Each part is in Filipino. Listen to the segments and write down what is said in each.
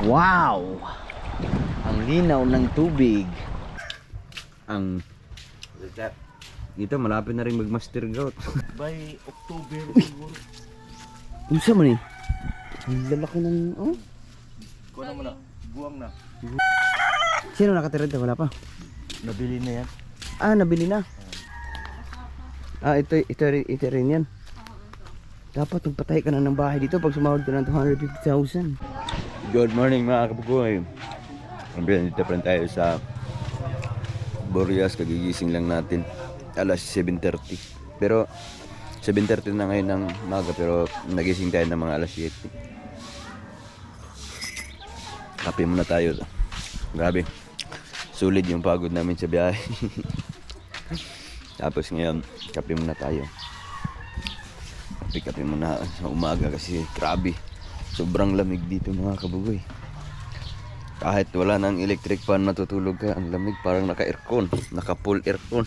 Wow! Ang linaw ng tubig. Ang dito malapit na rin mag-master gout. By October siguro. Unsa man eh? Ang lalaki ng Kuha mo na. Buwang na. Sino nakatira dito? Wala pa. Nabili na yan. Nabili na. Ito rin yan. Dapat magpatay ka na ng bahay dito pag sumahod ka ng 250,000. Good morning mga kapugoy. Dito pa rin tayo sa Boreas. Kagigising lang natin. Alas 7:30. Pero 7:30 na ngayon ng umaga, pero nagising tayo ng mga alas 7. Kape muna tayo. Grabe. Sulit yung pagod namin sa biyahe. Tapos ngayon, kape muna tayo. Kape muna sa umaga kasi grabe. Sobrang lamig dito mga kabugoy. Kahit wala nang electric fan matutulog ka, ang lamig parang naka-aircon, naka-full aircon.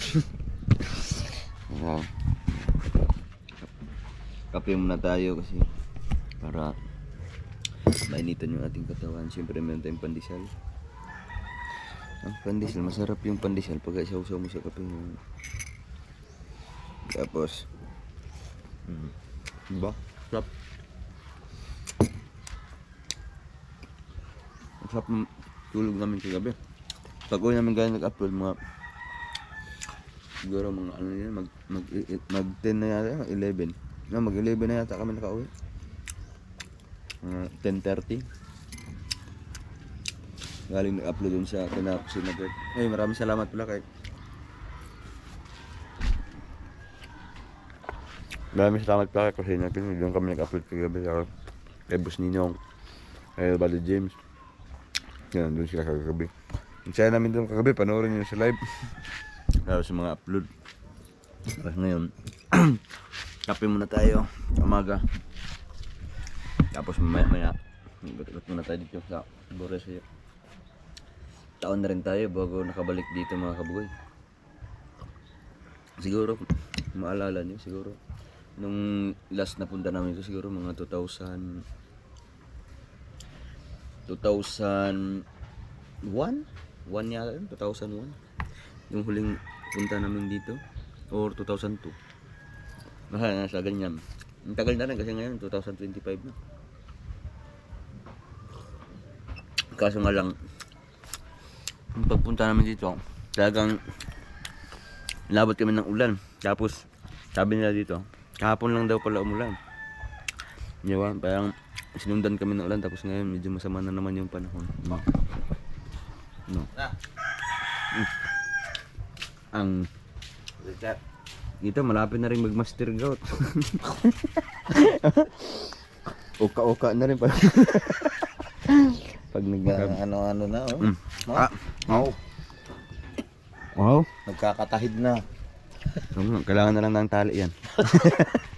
Kape muna tayo kasi para mainitan yung ating katawan. Siyempre meron tayong pandesal. Ang pandesal, masarap yung pandesal pag isaw-saw mo sa kape. Tapos diba? Sarap. Ang sarap ng tulog namin kagabi. Pag uwi namin gano'n nag-upload mga siguro mga ano yan, mag 10 na yata, mag 11. No, mag 11 na yata kami nakauwi. 10:30. Galing nag-upload dun sa Tinapos na Bird. Hey, maraming salamat pala kay kasi natin doon kami nag-upload kagabi kay Boss Ninong, kay Bali James. Yan, doon sila kagabi. Ang saya namin doon kagabi, panoorin nyo sa live. Lalo sa mga upload. Tapos ngayon, kape muna tayo, umaga. Tapos maya, gut muna tayo dito sa Boreas. Taon na rin tayo bago nakabalik dito mga kabugoy. Siguro, maalala nyo, siguro, nung last na punta namin ito, siguro mga 2001? 1 yata yun, 2001. Yung huling punta namin dito, or 2002. Nasa ganyan. Ang tagal na rin kasi ngayon 2025 na. Kaso nga lang, yung pagpunta namin dito, talagang labot kami ng ulan. Tapos sabi nila dito, kahapon lang daw pala umulan. Diba? Parang sinundan kami ng ulan, tapos ngayon medyo masama na naman yung panahon. No. Ang dito malapit na rin mag-master gout. Oka-oka na rin pala. Pag Ano-ano na oh. Wow. Nagkakatahid na. Kailangan na lang ng tali yan.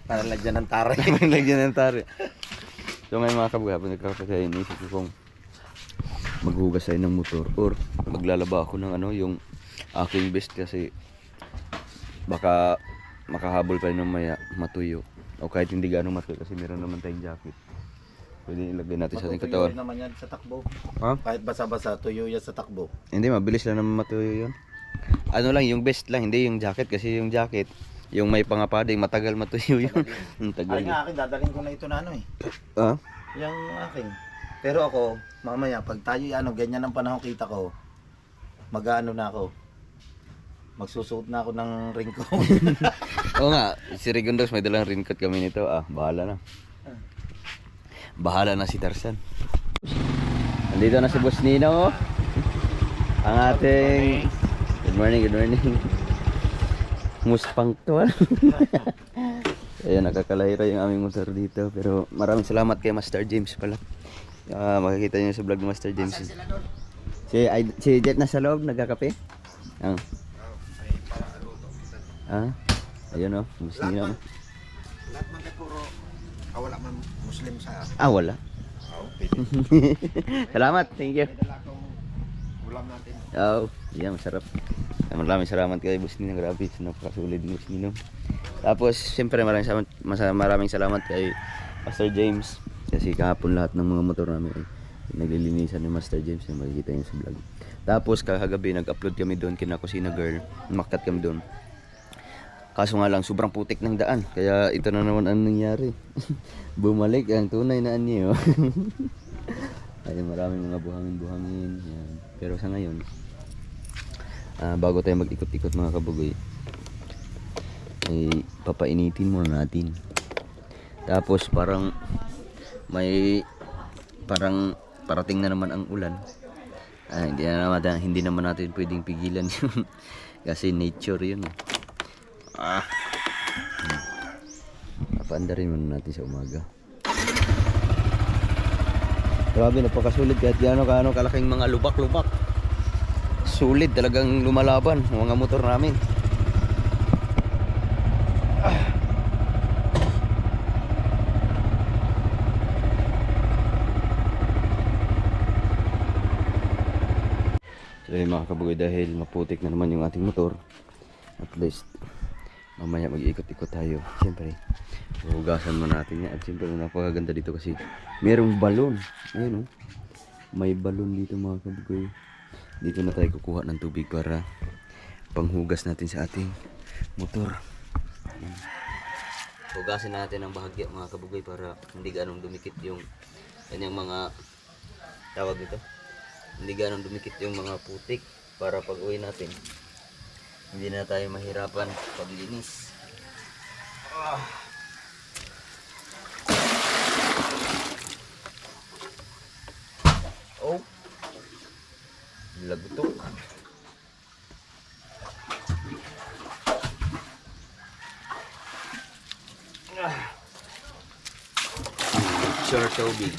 Para lagyan ng taray. Lagyan ng tali. So ngayon mga kabuhay, nagkakasaya, inisip ko kung maghugas tayo ng motor or maglalaba ako ng yung aking best kasi baka makahabol pa rin ng maya matuyo o kahit hindi gano'ng matuyo kasi meron naman tayong jacket, pwede ilagay natin sa ating katawan. Matutuyo naman yan sa takbo. Ha? Kahit basa-basa, tuyo yan sa takbo. Hindi, mabilis lang naman matuyo yun. Ano lang, yung best lang, hindi yung jacket kasi yung jacket, yung may pangapading matagal matuyo yun. Ay nga akin, dadalhin ko na ito na Ha? Yung akin. Pero ako, mamaya, pag tayo ganyan ang panahon kita ko, mag-ano na ako. Magsusuot na ako ng raincoat. Oo nga, si Rigondos may dalang raincoat kami nito. Bahala na. Bahala na si Tarzan. Nandito na si Boss Nino. Ang ating good morning. Muspangtual. Ayan, nakakalahira yung aming motor dito. Pero maraming salamat kay Master James pala. Makikita nyo sa vlog ni Master James. Si Jet na sa loob, nagkakape. Ayun Boss Nino. Lahat man kay puro wala man Muslim sa. Wala. Salamat, thank you. Ulam natin. Yan, masarap. Maraming salamat kay Boss Nino. Grabe, napakasulit ni Boss Nino. Tapos, siyempre maraming salamat kay Master James. Kasi kahapon lahat ng mga motor namin Naglilinisan ni Master James, yung makikita niyo sa vlog. Tapos kagabi nag-upload kami doon kina Kusina Girl. Umakyat kami doon. Kaso nga lang sobrang putik ng daan. Kaya ito na naman ang nangyari. Bumalik ang tunay na anyo. Ay maraming mga buhangin-buhangin. Yan. Pero sa ngayon, bago tayo mag-ikot-ikot mga kabugoy, ay papainitin muna natin. Tapos parang parating na naman ang ulan. Hindi naman natin pwedeng pigilan yun. Kasi nature yun. Papaandarin muna natin sa umaga. Grabe, napakasulit kahit gaano kalaking mga lubak-lubak. Sulit talagang lumalaban ang mga motor namin. So mga kabugoy, dahil maputik na naman yung ating motor, at least mamaya mag-ikot-ikot tayo. Siyempre hugasan mo natin yan. At siyempre napakaganda dito kasi merong balon. Ayun, may balon dito mga kabugoy. Dito na tayo kukuha ng tubig para panghugas natin sa ating motor. Hugasin natin ang bahagya mga kabugoy para hindi ganong dumikit yung kanyang mga tawag nito. Hindi ganong dumikit yung mga putik para pag uwi natin hindi na tayo mahirapan paglinis. Oh, lagutok. Sure tubig.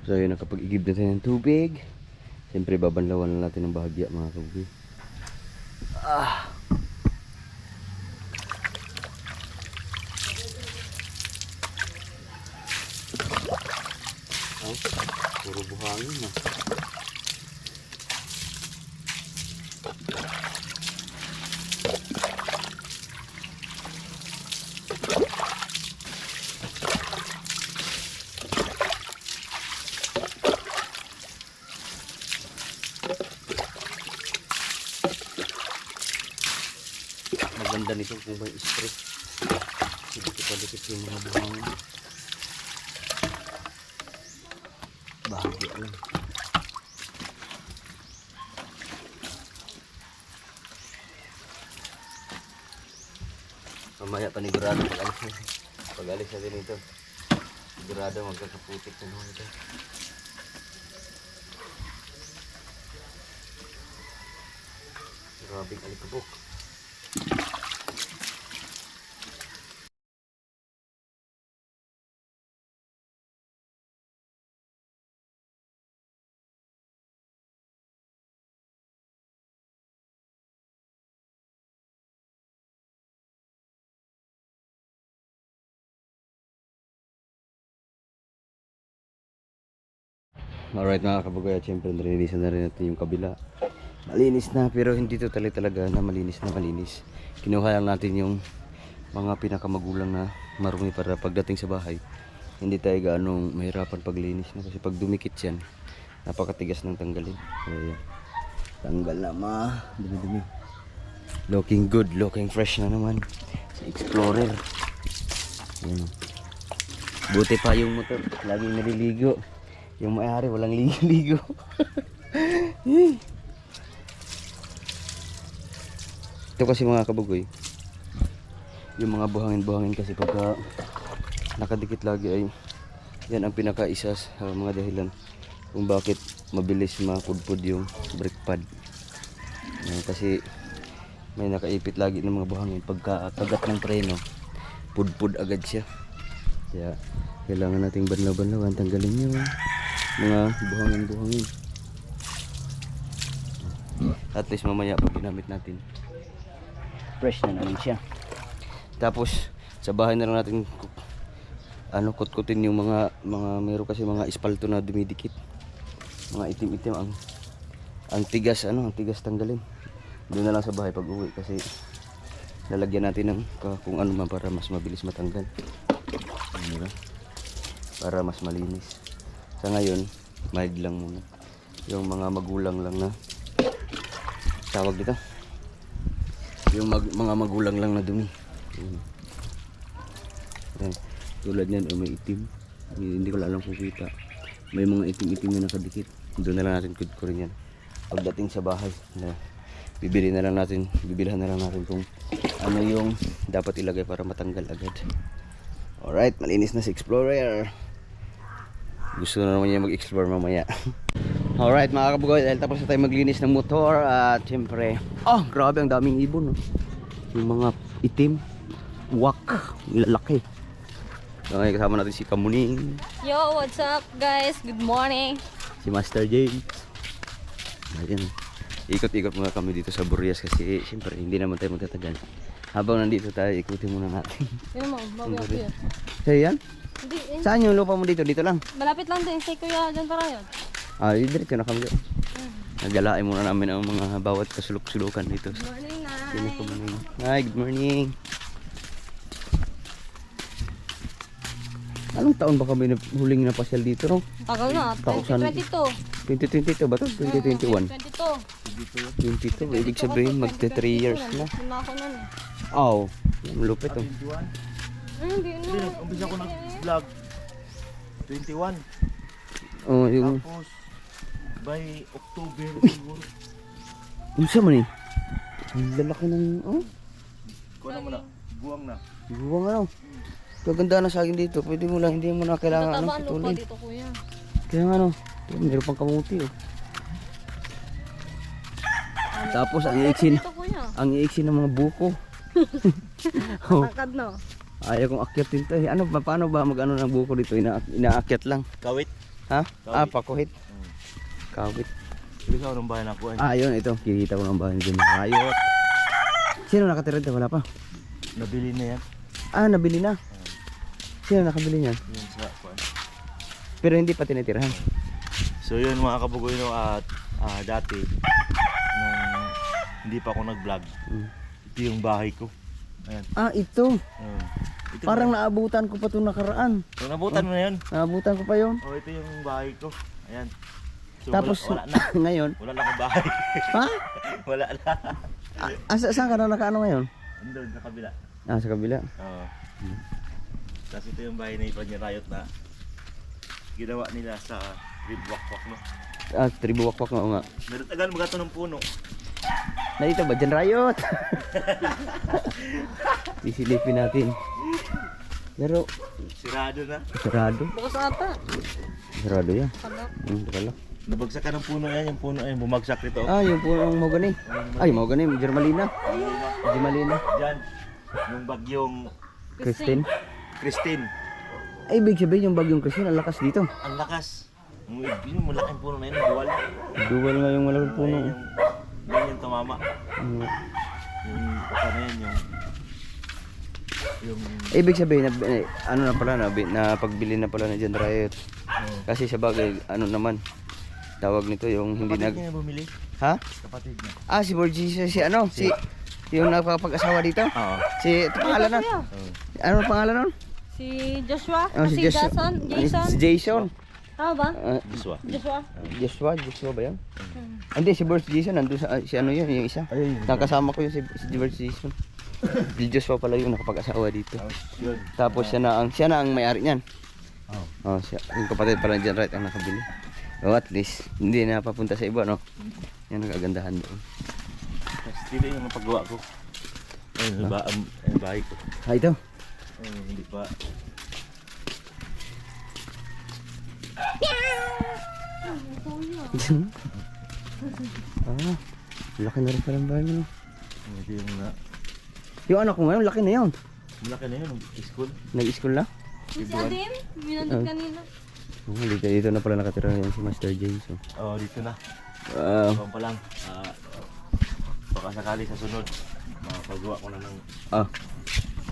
So yun, nakapag-igib na tayo ng tubig. Siyempre babanlawan na natin ang bahagya mga kabugoy. Puro buhangin na. Maganda nito kung may spray. Dikit-dikit yung mga buhangin. Bahagya lang. Mamaya panigurado pag-alis natin ito. Sigurado magkakaputik na naman ito. Grabing alikabok. Alright mga kabugoy, at syempre nilinisan na rin natin yung kabila. Malinis na, pero hindi to talaga na malinis. Kinuha lang natin yung mga pinakamagulang na marumi para pagdating sa bahay hindi tayo gaano mahirapan paglinis na, kasi pag dumikit yan napakatigas ng tanggalin. So, yan. Tanggal na dumi-dumi. Looking good, looking fresh na naman sa Explorer. Yan. Buti pa yung motor laging naliligo. Yung may-ari walang ligo-ligo. Ito kasi mga kabugoy, yung mga buhangin-buhangin kasi pagka nakadikit lagi ay yan ang pinaka-isa sa mga dahilan kung bakit mabilis mapudpud yung brake pad. Kasi may nakaipit lagi ng mga buhangin, pagka kagat ng preno pudpud agad siya. Kaya kailangan nating banlaw-banlawan, tanggalin yung mga buhangin-buhangin. At least mamaya pag ginamit natin fresh na naman siya. Tapos sa bahay na lang natin kutkutin yung mga meron kasi mga espalto na dumidikit. Mga itim-itim ang tigas ang tigas tanggalin. Doon na lang sa bahay pag-uwi kasi lalagyan natin ng kung ano man para mas mabilis matanggal. Diba? Para mas malinis. Sa ngayon, mild lang muna. Yung mga magulang lang na tawag dito. Yung mga magulang lang na dumi. Ayan. Tulad niyan, may itim. Hindi ko alam kung kita. May mga itim-itim na nakadikit. Doon na lang natin kudkurin yan. Pagdating sa bahay, bibilhan na lang natin kung ano yung dapat ilagay para matanggal agad. Alright, malinis na si Explorer. Gusto na naman niya mag-explore mamaya. Alright mga kabugoy, dahil tapos na tayo maglinis ng motor at syempre, grabe ang daming ibon. Yung mga itim, wak, lalaki. So ngayon kasama natin si Kamuning. Yo, what's up guys? Good morning. Si Master James. Ayan. Ikot-ikot muna kami dito sa Burias kasi syempre hindi naman tayo magtatagal. Habang nandito tayo, ikutin muna natin. Yun mo, bago ako yun. Sa'yo yan? Hindi, Saan yung lupa mo dito? Dito lang? malapit lang din. Say Kuya John Parayon. Diretso na kami doon. Nagalain muna namin ang mga bawat kasulok-sulukan dito. Good morning, Sino Nay. ko muna yun? Hi, good morning. Anong taon ba kami huling napasyal dito, no? Tagal na, Tausan. 2022. 2022 ba to? 2021? 22. 22, ibig sabihin magte 3 years na. Wala ako nun eh. Malupit oh. Hindi Hindi, na. umpisa ko nag-vlog. 21. Yung Tapos, by October siguro. unsa man eh. Ang lalaki ng Kuha na mo na. Buwang na. buwang ano. Kaganda na sa akin dito. Pwede mo lang, hindi mo na kailangan Tatabaan lupa putulin. dito kuya. Kaya nga ano, meron pang kamuti oh. Tapos ang iiksin, Dito kuya. ang iiksin ng mga buko. Tangkad no. Ayaw kong akyatin to eh. Paano ba mag-ano ng buko dito? Inaakyat lang. Kawit. Ha? Kawit. Pakuhit. Kawit. Ibig ako ng bahay na ko eh. Yun, ito. Kikita ko ng bahay dyan. Ayot. Sino nakatira dito? Wala pa. Nabili na yan. Nabili na. Sino nakabili niyan? Yun sa kuwan. Pero hindi pa tinitirahan. So yun mga kabugoy no, at dati nung hindi pa ako nag-vlog. Ito yung bahay ko. Ayan. Ito. Ito Parang naabutan ko pa ito nakaraan. yung nabutan mo na yun. Naabutan ko pa yun. Ito yung bahay ko. Ayan. So, Tapos wala na. ngayon. Wala na akong bahay. Ha? Wala na. Saan ka na nakaano ngayon? Andun sa kabila. Sa kabila. Oo. Tapos ito yung bahay na Ipanya Riot na ginawa nila sa Ribwakwak no. Tribuwakwak nga. Meron tagal magato ng puno. Na dito ba? Dyan Riot. Isilipin natin. Pero Sirado na. sarado. Bukas ata. Sarado yan. Kalak. Bakala. Nabagsakan ng puno yan. Yung puno ay bumagsak nito. Yung punong mogani. Ay, mogani. Germalina. Germalina. Diyan. Yung bagyong Christine. Christine. Ay, ibig sabihin yung bagyong Christine, ang lakas dito. Ang lakas. Yung malaking puno na yun. Buwal. Duwal nga yung malaking puno. Yan yung tumama. Mm. Yung ano yan yung Ibig sabihin, ano na pala, napagbili na pala na John Riot. Kasi sa bagay, ano naman, tawag nito yung hindi kapatid niya bumili. Ha? Kapatid niya. Si Borgie, si yung nakapag-asawa dito? Oo. Ito pangalan na? Kuya. Ano ang pangalan nun? Si Joshua. Si Si Jason. Si Jason. Tama ba? Joshua. Joshua. Joshua ba yan? Hindi, si Borgie Jason, nandun si ano yun, yung isa. Ayun. Nakasama ko yun si Borgie Jason. Si Joshua pala yung nakapag-asawa dito. Yun. Tapos siya na ang may-ari niyan. Siya, yung kapatid pala dyan, right, ang nakabili. At least, hindi na papunta sa iba, no? Yan ang kagandahan doon. Tapos dito yung napagawa ko. Ayun, ang bahay ko. Ito. Ayun, hindi pa. Laki na rin pala ang bahay mo. Ito yung Yung anak ko ngayon, laki na yun. malaki na yun, school. Nag-school na? Si Adim. Minandod kanina. Dito na pala nakatira yan si Master James. Oo, dito na. Wow. Ito pa lang. Baka sakali sa sunod, makapagawa ko na ng Ah.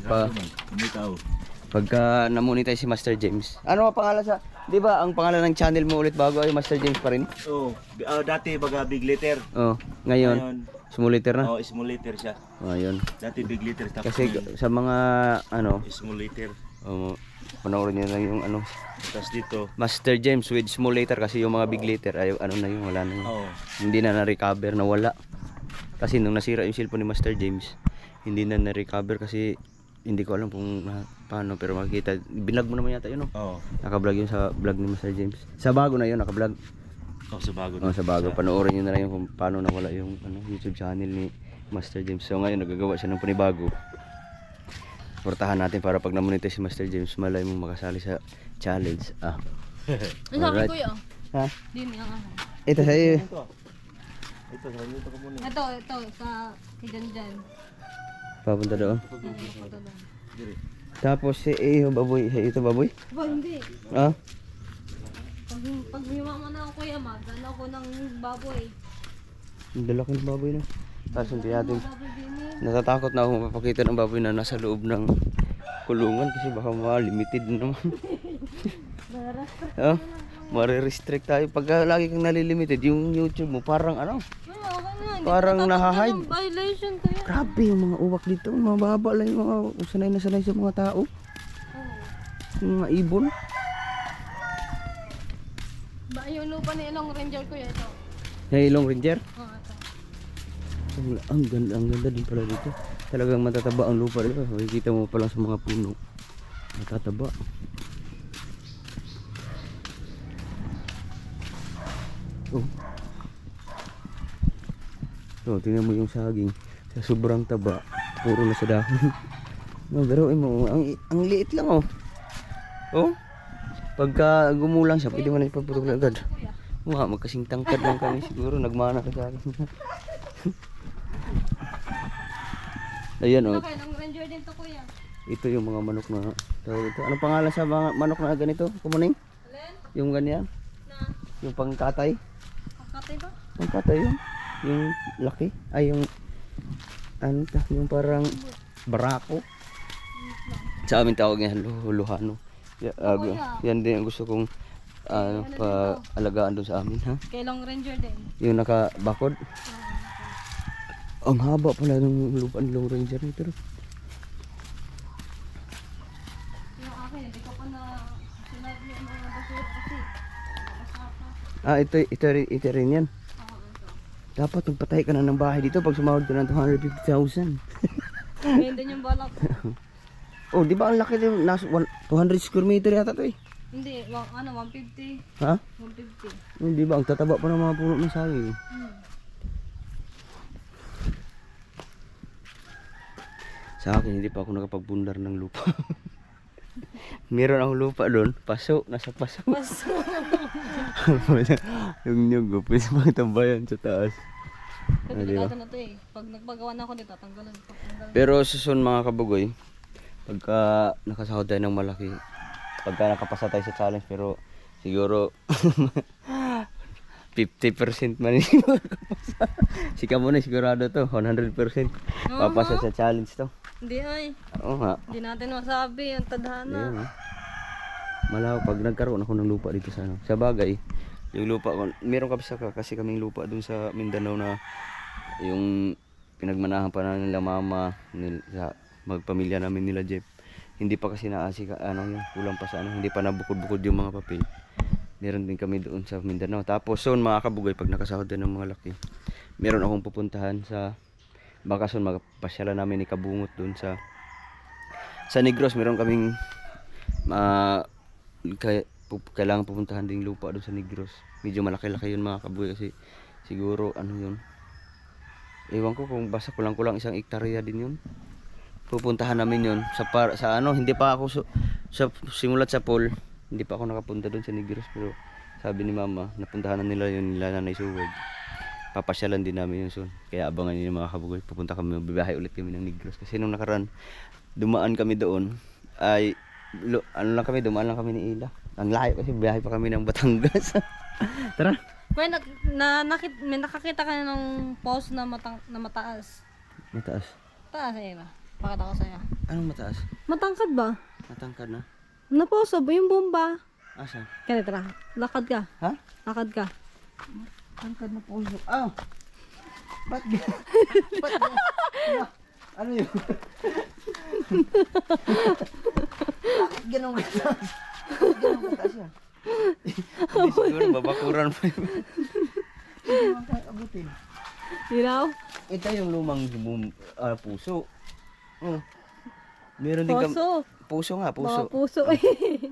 Pa, umitaw. pagka na-monetize si Master James. Ano ang pangalan sa... Di ba ang pangalan ng channel mo ulit bago ay Master James pa rin? Oo, dati baga big litter. Oh, ngayon, small liter na. Oh, small litter siya. Oh, ayun. Dati big litter. Tapos Kasi sa mga ano, small litter. panoorin niyo lang yung ano, Tapos dito. Master James with small liter kasi yung mga big liter ay ano na yun, wala na yun. Oo. Hindi na na-recover, nawala. Kasi nung nasira yung cellphone ni Master James, hindi na na-recover kasi hindi ko alam kung paano, pero makikita, binlog mo naman yata yun, no? Oo. Naka-vlog yun sa vlog ni Master James. Sa bago na yun, naka-vlog. Oh, sa bago. Oh, sa bago. Panoorin nyo na lang yung kung paano nawala yung ano, YouTube channel ni Master James. So ngayon, nagagawa siya ng panibago. Portahan natin para pag namonetize si Master James, malay mong makasali sa challenge. Ah. Ang sabi Alright. ko yun. Ha? Din yung ako. Ito sa'yo. Ito, sa dito ko muna. Ito, sa kay Janjan. Papunta doon. Ito lang. Tapos si yung baboy. Ito baboy? Ba, hindi. Ah? Pag humama na ako kuya, magdala ako ng baboy. Ang lalaki ng baboy na. Tapos hindi natin. Baboy din eh. Natatakot na ako mapapakita ng baboy na nasa loob ng kulungan kasi baka limited na naman. Oh, mare-restrict tayo. Pagka lagi kang nalilimited, yung YouTube mo parang ano, Ay, okay na. Hindi Parang ko nahahide. ng violation kuya. grabe yung mga uwak dito. Mababa lang yung mga sanay na sanay sa mga tao. Yung mga ibon. Ba, yung lupa ni Ilong Ranger kuya ito. Yung Ilong Ranger. Oh, ito. Ang ganda din pala dito. Talagang matataba ang lupa dito. Makikita mo pa lang sa mga puno. Matataba. Oh. So, tingnan mo yung saging. Sa sobrang taba, puro na sa dahon. No, pero mo, ang liit lang oh. Oh. Pagka gumulang siya, pwede mo na ipaputol agad. Mga magkasing tangkad lang kami siguro, nagmana ka sa akin. Ayan oh. Okay, Ilong Ranger din to kuya. Ito yung mga manok na tawag ito. Anong pangalan sa mga manok na ganito? Kumuning? Alin? Yung ganyan? Na, Yung pangkatay? kakatay ba? Pangkatay yun? Yung laki? Ay yung ano ta? Yung parang barako? Sa amin tawag yan luhano. Yan din ang gusto kong paalagaan doon sa amin ha. Kay Ilong Ranger din. Yung nakabakod. Ang haba pala ng lupa ng Long Ranger nito. Yung akin, hindi ko pa na sinabi yung mga basura kasi. Ito rin yan. Oo, ito. Dapat magpatay ka na ng bahay dito pag sumahod ka ng 250,000. Ngayon din yung balak. Oh, di ba ang laki din? Nasa 200 square meter yata to eh. Hindi, 150. Ha? 150. Oh, di ba? Ang tataba pa ng mga puno ng saging. Sa akin, hindi pa ako nakapagbundar ng lupa. Meron akong lupa doon. Paso. Nasa paso. Paso. Yung nyug, pwede pang tambayan sa taas. Kasi di ba? delikado na to eh. Pag nagpagawa na ako dito, tanggalan. Pero susun mga kabugoy, pagka nakasahod tayo ng malaki, pagka nakapasa tayo sa challenge, pero siguro 50% man yung makapasa. Si Kamoy sigurado to, 100% papasa sa challenge to. Hindi ay. Oo nga. Hindi natin masabi ang tadhana. Ayun, ha. Malaw pag nagkaroon ako ng lupa dito sa ano. Sa bagay, yung lupa ko, meron kasi kaming lupa dun sa Mindanao na yung pinagmanahan pa na nila mama, sa magpamilya namin nila Jeff. Hindi pa kasi naasika, ano yun, kulang pa sa ano, hindi pa nabukod-bukod yung mga papel. Meron din kami doon sa Mindanao. Tapos soon mga kabugay, pag nakasahod din ng mga laki, meron akong pupuntahan sa bakasyon, magpasyalan namin ni Kabungot doon sa Negros. Meron kaming kailangan pupuntahan din lupa doon sa Negros. Medyo malaki-laki yun mga kabugay kasi siguro ano yun, ewan ko kung basta kulang-kulang 1 hektarya din yun. Pupuntahan namin yun sa ano, hindi pa ako sa simulat sa pool, hindi pa ako nakapunta doon sa Negros, pero sabi ni mama napuntahan na nila yun, nila Nanay Suwag. Papasyalan din namin yun soon. Kaya abangan niyo mga kabugoy, pupunta kami, bibiyahe ulit kami ng Negros kasi nung nakaraan dumaan kami doon ay dumaan lang kami ni Ila. Ang layo kasi biyahe pa kami ng Batangas. Tara. Kuya, may nakakita ka na ng post na, na mataas. Mataas. Taas eh na. Pakita ko sa'yo. Anong mataas? Matangkad ba? Matangkad na? Naposo ba yung bomba? Asa? Kaya tara, lakad ka. Ha? Lakad ka. Matangkad na puso. Ah! Ba't ano yun? Bakit ganun kataas? Bakit ganun kataas yan? Hindi siguro, babakuran pa yun. Hindi naman kaya abutin. Hiraw? Ito yung lumang puso. Oh. Meron din Poso. puso nga, Mga puso. puso eh.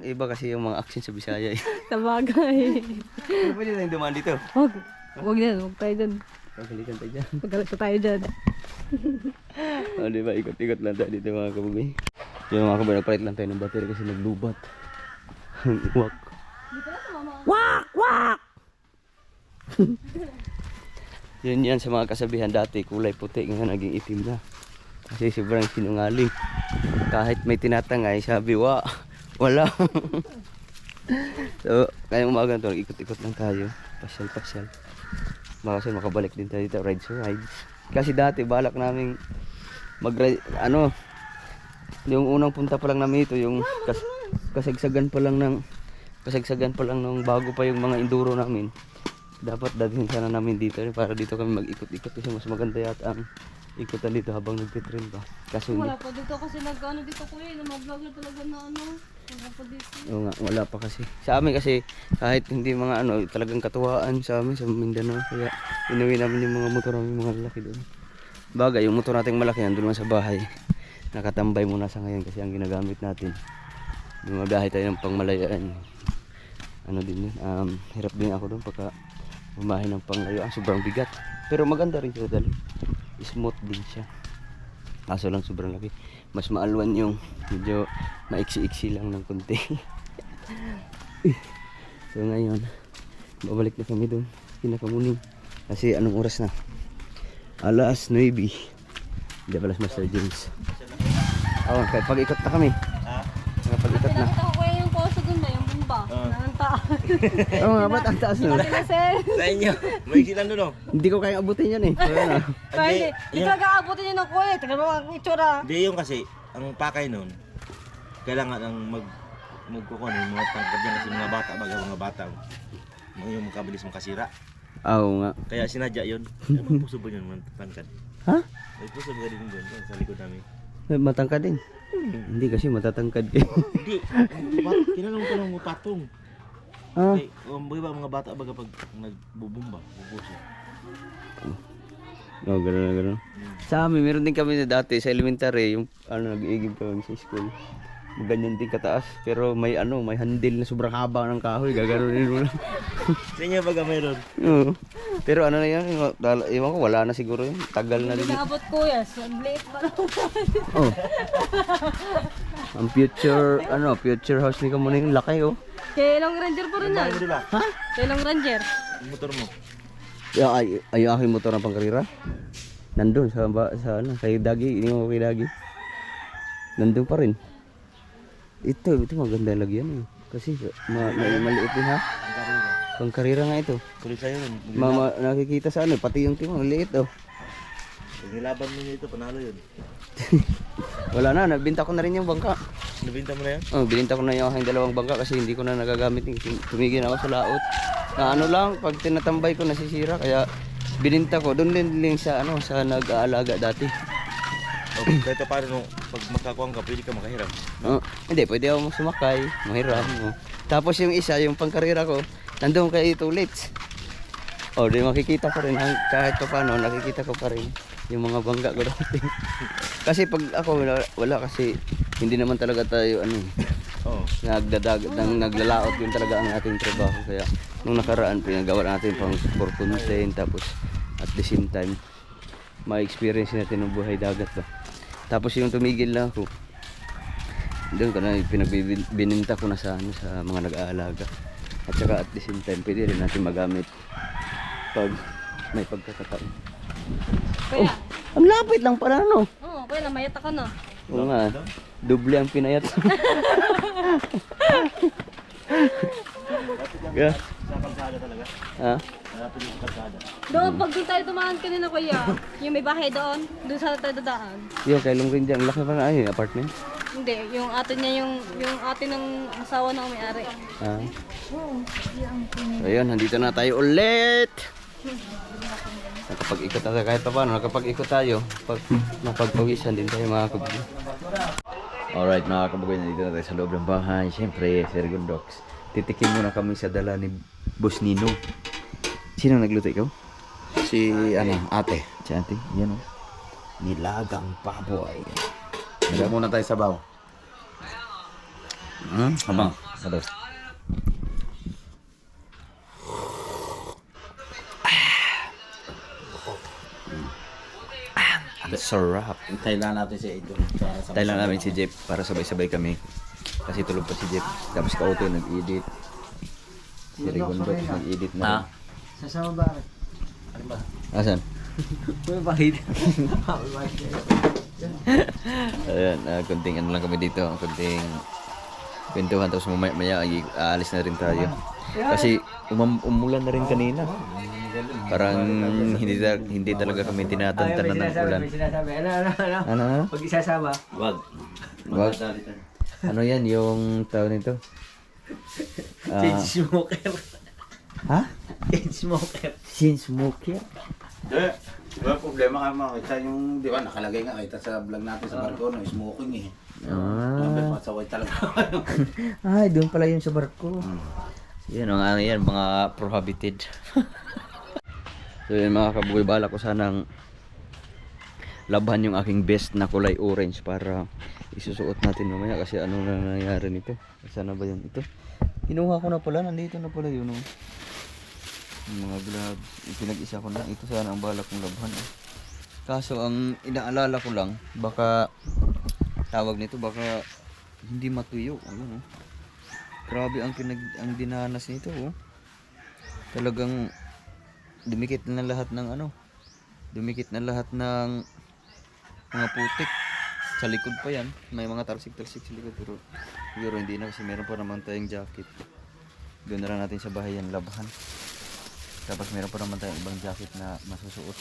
Iba kasi yung mga action sa Bisaya eh. Sabagay. Pero pwede tayong dumaan dito. Huwag. Huwag yan. Huwag tayo dyan. Pagkalitan tayo dyan. Pagalit na tayo dyan. O diba, ikot-ikot lang tayo dito mga kabugay. Yung mga kabugay, nagpalit lang tayo ng battery kasi naglubat. Wak. Wak! Wak! Yan sa mga kasabihan dati, kulay puti, ngayon naging itim na. Kasi sobrang sinungaling. Kahit may tinatangay, sabi, wala. So, kaya umaga to, ikot-ikot lang tayo. Pasyal-pasyal. Baka makabalik din tayo dito, rides. Kasi dati, balak namin yung unang punta pa lang namin ito, yung kasagsagan pa lang nung bago pa yung mga enduro namin. Dapat dadhin sana namin dito para dito kami mag-ikot-ikot kasi mas maganda yata ang ikutan dito habang nagtitrain pa. Kaso hindi. Wala pa dito kasi nag-ano dito kuya. Mag-vlog na talaga na ano. Wala pa dito. Oo nga, wala pa kasi. Sa amin kasi kahit hindi mga talagang katuwaan sa amin sa Mindanao. Kaya inuwi namin yung mga motor namin mga lalaki doon. Bagay, yung motor nating malaki nandun lang sa bahay. Nakatambay muna sa ngayon kasi ang ginagamit natin. Bumabiyahe tayo ng pangmalayaan. Ano din yun, hirap din ako doon pagka bumahe ng panglayo. Sobrang bigat. Pero maganda rin siya dali. Smooth din siya. Kaso lang sobrang laki. Mas maalwan yung medyo maiksi-iksi lang ng konti. So ngayon, babalik na kami doon. Pinakamuning. Kasi anong oras na? Alas 9. Hindi pala Master James. Kahit pag-ikot na kami. Pag-ikot na. Nakita ko kuya yung poso dun ba? Yung bomba. Nanta. Oo nga, ba't ang taas nun? Sa inyo, may silang doon, Hindi ko kayang abutin yan eh. Kaya na. Kaya hindi talaga aabutin yun ng kuya. Tingnan mo ang itsura. Hindi yung kasi, ang pakay nun, kailangan ang magkukuha ng mga tangkad yan kasi mga bata, yung makabilis makasira. Oo nga. Kaya sinadya yun. Ano puso ba yun mga tangkad? Ha? May puso ba din doon sa likod namin? Matangkad din. Hindi kasi matatangkad kayo. Hindi. Kinanong ko lang mo patong. Ah, Okay, mga bata baga pag nagbubumba, bubuso. oh, gano'n. Sa amin, meron din kami na dati sa elementary, yung nag-iigib kami sa school. Ganyan din kataas, pero may handle na sobrang haba ng kahoy, gaganunin mo lang. Sa inyo baga mayroon? Oo. Pero ano na yan, iwan ko, wala na siguro yun. Tagal na Hindi din. naabot kuya. Ang liit pa lang. Oh. Ang future house ni Kamuning, yung laki oh. Kaya ilang ranger pa rin yan. Ano dila? Ha? Kaya ilang ranger. Yung motor mo? Yung aking motor ng pangkarira. Nandun kay Dagi, ini mo kay Dagi. Nandun pa rin. Ito maganda lagyan eh. Kasi maliit din ha. Pangkarira nga ito. Kulit sa'yo nun. Nakikita sa pati yung timong maliit oh. Pag nilaban mo nito, panalo yun. Wala na, nabinta ko na rin yung bangka. Nabinta mo na yan? Oh, bininta ko na yung aking dalawang bangka kasi hindi ko na nagagamit. Tumigil ako sa laot. Na lang, pag tinatambay ko nasisira kaya bininta ko. Doon din sa sa nag-aalaga dati. Okay, kahit paano nung pag makakuha ka, pwede ka makahiram. Hindi, pwede ako sumakay, mahiram. Tapos yung isa, yung pangkarera ko, nandun kay Tulits. Di makikita ko rin, kahit pa paano, nakikita ko pa rin yung mga bangga ko dati. Kasi pag ako, wala kasi, hindi naman talaga tayo, naglalaot yun talaga ang ating trabaho. Kaya, nung nakaraan, pinagawa natin pang for content, tapos at the same time, ma-experience natin ng buhay dagat ba. Tapos yung tumigil na ako, doon ko na bininta ko na sa mga nag-aalaga. At saka at the same time, pwede rin natin magamit pag may pagkakataon. Kaya. Ang lapit lang pala no? Oo, kaya namayat ako na. Oo nga, doble ang pinayat. Yeah. kalsada talaga. Ha? Malapit yung kalsada. Doon, pag doon tayo tumahan kanina kuya, yung may bahay doon, doon sa tayo dadaan. Yung kay Longrin dyan, laki pa na ay apartment. Hindi, yung atin niya, yung atin ng asawa na may-ari. Ah. Oo, yung So ayun, nandito na tayo ulit. Nakapag-ikot tayo kahit pa paano, nakapag-ikot tayo. Napagpawisan din tayo mga kabugay. Alright mga kabugay, nandito na tayo sa loob ng bahay. Siyempre, Sir Gundox. Titikim muna kami sa dala ni Boss Nino. Sino nagluto ikaw? Si ate. Si ate, yan o. Nilagang baboy. Hindi muna tayo sabaw. Abang. Sabaw. Ang sarap. Hintay lang natin si Edon. Tayo lang namin si Jeff para sabay-sabay kami. Kasi tulog pa si Jeff. Tapos kauto nag-edit. Si Rigon Doc nag-edit na. Sasama ba? Ano ba? Asan? May bahid. Ayan, kunting ano lang kami dito. Kunting kwentuhan. Tapos maya aalis na rin tayo. Kasi umulan na rin kanina. Parang hindi talaga kami tinatantanan ng ulan. Ano? Pag isasama. Wag. Wag. Ano yan yung tawag nito? Change smoker. Ha? Change smoker. Sin smoker? Wala problema ka makita yung, di ba, nakalagay nga kita sa vlog natin sa barko, no, smoking eh. Ah. Pasaway talaga. Ay, doon pala yun sa barko. Yan, ano yan, mga prohibited. So yun mga kabugoy, bala ko sanang labhan yung aking best na kulay orange para isusuot natin mamaya kasi ano na nangyari nito. Sana ba yun ito? Kinuha ko na pala, nandito na pala yun. Yung mga gloves, pinag-isa ko na. Ito sana ang balak kong labhan. Kaso ang inaalala ko lang, baka tawag nito, baka hindi matuyo. Ayun, grabe ang dinanas nito. Talagang dumikit na lahat ng dumikit na lahat ng mga putik. Sa likod pa yan, may mga talsik-talsik sa likod, pero siguro hindi na kasi meron pa naman tayong jacket. Doon na lang natin sa bahay yan labhan. Tapos meron pa naman tayong ibang jacket na masusuot.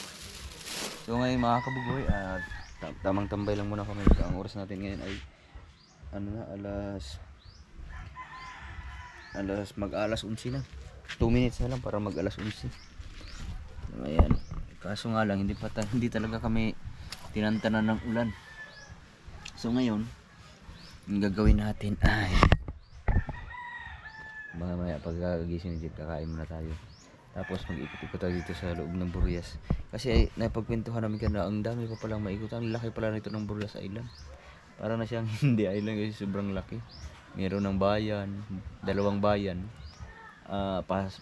So ngayon mga kabugoy, tamang tambay lang muna kami. Ang oras natin ngayon ay mag-alas 11 na. 2 minutes na lang para mag-alas 11. Ayan. Kaso nga lang hindi talaga kami tinantanan ng ulan. So ngayon, ang gagawin natin ay mamaya pagkagising ni Jeep, kakain muna tayo. Tapos mag-ikot-ikot tayo dito sa loob ng Burias. Kasi napagkwentuhan namin kanina, ang dami pa palang maikot. Ang laki pala nito ng Burias Island. Para na siyang hindi island kasi sobrang laki. Meron ng bayan, 2 bayan.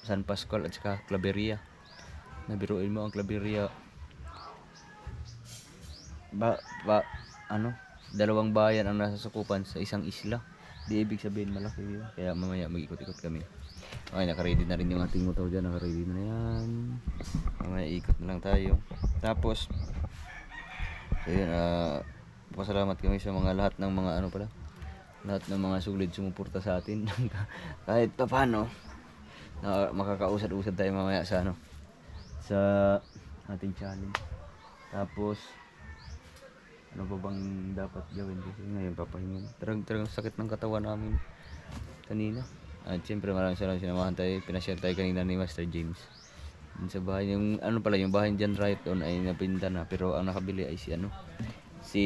San Pascual at saka Claveria. Nabiruin mo ang Claveria. 2 bayan ang nasa sakupan sa isang isla. Di ibig sabihin malaki yun. Kaya mamaya mag-ikot-ikot kami. Okay, naka-ready na rin yung ating motor dyan. Naka-ready na yan. Mamaya ikot na lang tayo. Tapos, so yun, pasalamat kami sa mga lahat ng mga lahat ng mga sulit sumuporta sa atin. Kahit pa paano, makakausad-usad tayo mamaya sa sa ating challenge. Tapos, ano pa bang dapat gawin kasi ngayon papahinga. Talagang sakit ng katawan namin kanina. At siyempre maraming salamat, sinamahan tayo, pinashare tayo kanina ni Master James din sa bahay. Yung yung bahay dyan right on ay napinta na, pero ang nakabili ay si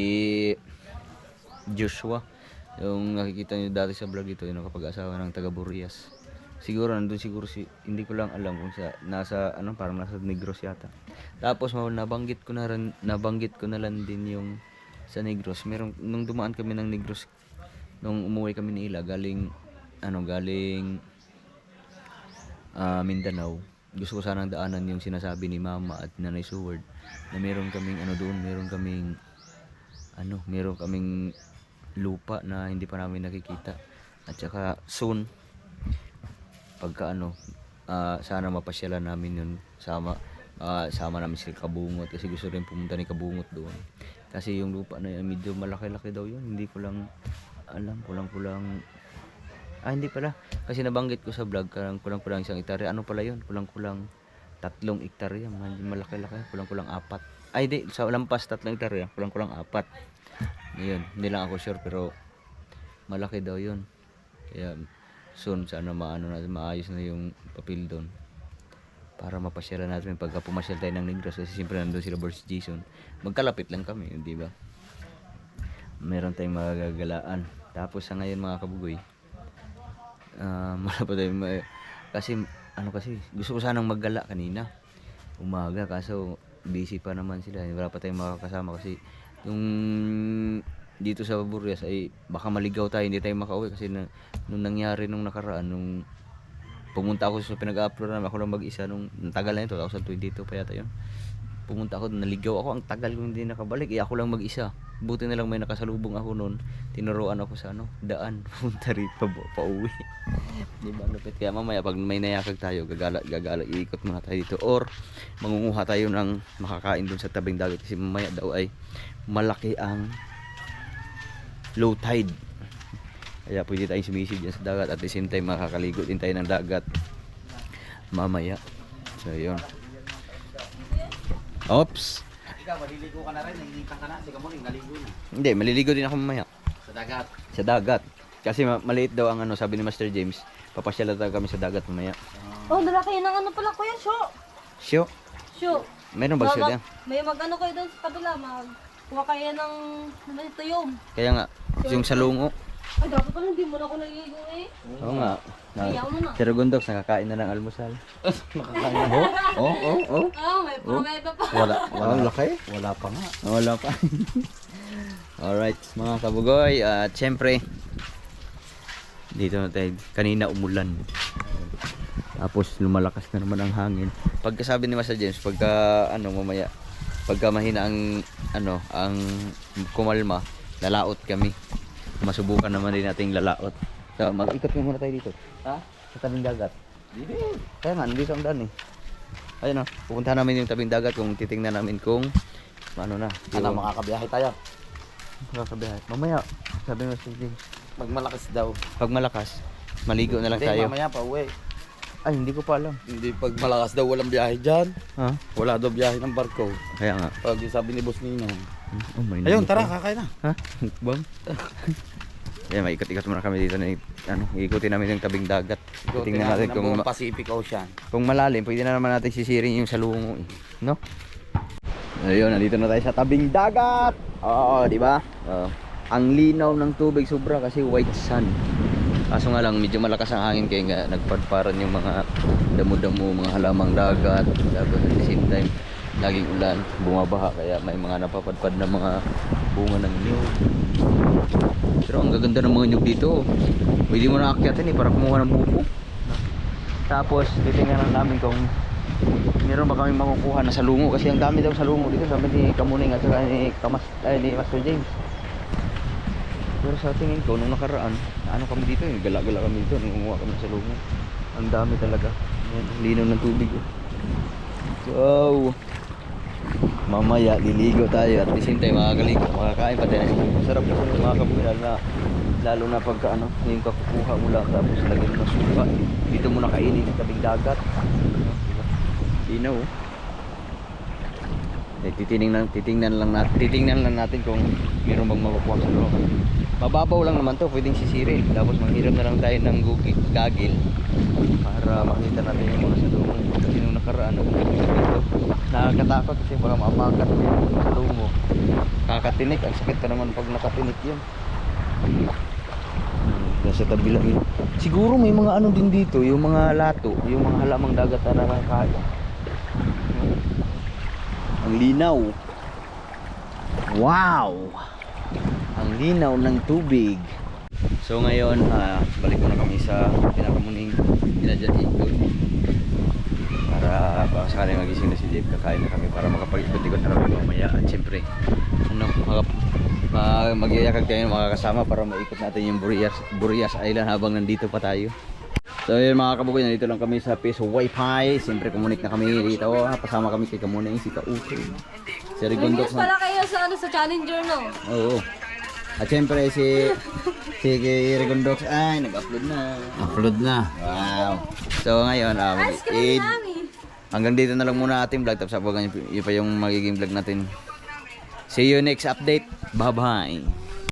Joshua, yung nakikita nyo dati sa vlog ito, yung kapag-asawa ng taga Burias. Siguro nandun hindi ko lang alam kung nasa parang nasa Negros yata. Tapos nabanggit ko na lang din yung sa Negros. Nung dumaan kami ng Negros, nung umuwi kami ni Ila galing Mindanao, gusto ko sanang daanan yung sinasabi ni Mama at Nanay Seward na meron kaming meron kaming lupa na hindi pa namin nakikita. At saka soon pagka sana mapasyalan namin yun, sama namin si Kabungot kasi gusto rin pumunta ni Kabungot doon. Kasi yung lupa na yun, medyo malaki-laki daw yun. Hindi ko lang alam, kulang Hindi pala. Kasi nabanggit ko sa vlog, kulang-kulang 1 hektarya. Ano pala yun? Kulang-kulang 3 hektarya. Malaki-laki. Kulang-kulang 4. Ay, di. Sa lampas 3 hektarya. Kulang-kulang 4. Yun. Hindi lang ako sure, pero malaki daw yun. Kaya soon, sana maayos na yung papel doon. Para mapasyalan natin pagka pumasyal tayo ng Negros. Kasi siyempre nandun sila Boris Jason. Magkalapit lang kami, di ba? Meron tayong magagalaan. Tapos sa ngayon mga kabugoy, wala pa tayo kasi gusto ko sanang maggala kanina umaga, kaso busy pa naman sila, wala pa tayong makakasama kasi yung dito sa Burias ay baka maligaw tayo, hindi tayo makauwi kasi nung nangyari nung nakaraan, nung pumunta ako sa pinag-upload namin, ako lang mag-isa nung tagal na ito, 2022 pa yata yun. Pumunta ako, naligaw ako, ang tagal ko hindi nakabalik, ako lang mag-isa. Buti na lang may nakasalubong ako noon, tinuruan ako sa daan, punta rito pa uwi. Di ba lupit? Kaya mamaya pag may nayakag tayo, gagala, iikot muna tayo dito or mangunguha tayo ng makakain dun sa tabing dagat kasi mamaya daw ay malaki ang low tide. Kaya pwede tayong sumisid dyan sa dagat at the same time makakaligo din tayo ng dagat mamaya. So yun. Ops! Ikaw, maliligo ka na rin, nangingitang ka na, di ka mo rin, naligo na. Hindi, maliligo din ako mamaya. Sa dagat. Sa dagat. Kasi maliit daw ang sabi ni Master James, papasyala tayo kami sa dagat mamaya. Oh, lalaki ng ano pala kuya, Sho. Syo? Sho. Meron ba syo diyan? May mag-ano kayo doon sa kabila, kuha kayo ng tuyom. Kaya nga, yung salungo. Ay, dapat pala hindi mo na ako naligo eh. Oo nga. Iyaw mo na. Sir Gondox, nakakain na ng almusal. Oh. May prometa pa. Ang laki? Wala pa nga. Wala pa. Alright, mga kabugoy. At syempre, dito na tayo. Kanina umulan. Tapos lumalakas na naman ang hangin. Pagka sabi ni Master James, pagka mamaya, pagka mahina ang ang kumalma, lalaot kami. Masubukan naman din nating lalaot. So, mag-ikot muna tayo dito. Ha? Sa tabing dagat. Hindi. Kaya nga, nandito ang daan eh. Ayun o, pupuntahan namin yung tabing dagat kung titingnan namin kung ano na. Ano, makakabiyahe tayo. Makakabiyahe. Mamaya, sabi mo sa James. Pag malakas daw. Pag malakas, maligo na lang Hindi, tayo. mamaya pa uwi. Ay, hindi ko pa alam. Hindi, pag malakas daw walang biyahe dyan. Ha? Wala daw biyahe ng barko. Kaya nga. Pag sabi ni Boss Nino. Oh, may Ayun, naman tara, pa. kakain na. Ha? Bang? Kaya maikot-ikot muna kami dito na iikutin namin yung tabing dagat. Tingnan natin kung Pacific Ocean. kung malalim, pwede na naman natin sisirin yung salungo eh. No? Ayun, nandito na tayo sa tabing dagat. Oo, di ba? Ang linaw ng tubig sobra kasi white sand. Kaso nga lang medyo malakas ang hangin kaya nga nagpadparan yung mga damo-damo, mga halamang dagat. Tapos at the same time, laging ulan, bumabaha kaya may mga napapadpad na mga bunga ng niyog. Pero ang gaganda ng mga niyog dito. Pwede mo na akyatin para kumuha ng buko. Tapos titingnan namin kung meron ba kami makukuha na salungo kasi ang dami daw salungo dito, dami ni Kamuning at saka ni Master James. Pero sa tingin ko nung nakaraan, kami dito, gala-gala kami dito, nangunguha kami ng salungo. Ang dami talaga. Yan, ang linaw ng tubig. So, mamaya liligo tayo at the same time makakaligo, makakain pa tayo. Sarap kasi yung mga kabuyan na lalo na pagka yung kakukuha mo lang tapos lagyan mo ng suka. Dito mo nakainin sa tabing dagat. Linaw. Titingnan lang natin kung meron bang makukuha sa loob. Mababaw lang naman to, pwedeng sisirin. Tapos manghiram na lang tayo ng gagil para makita natin yung mga salungo. Kasi nung nakaraan, nakakatakot kasi baka mapakat yung salungo. Kakatinik, ang sakit pa naman pag nakatinik yun. Nasa tabi lang yun. Siguro may mga din dito, yung mga lato, yung mga halamang dagat na nakakain. Ang linaw. Wow! Ang linaw ng tubig. So ngayon, balik na kami sa pinakamuning dinadyan ikot. Para baka sakaling magising na si Jeff, kakain na kami para makapag-ikot-ikot na kami mamaya. At syempre, magyayakag tayo makakasama para maikot natin yung Burias Island habang nandito pa tayo. So yun mga kabukoy, nandito lang kami sa Peso Wi-Fi. Siyempre kumunik na kami dito. Pasama kami kay Kamuning, si Kauto, si Rigondox. Pala kayo sa sa Challenger, no? Oo. At syempre si Rigondox ay nag-upload na. Upload na. Wow. So ngayon, hanggang dito na lang muna ating vlog. Tapos yun pa yung magiging vlog natin. See you next update. Bye-bye.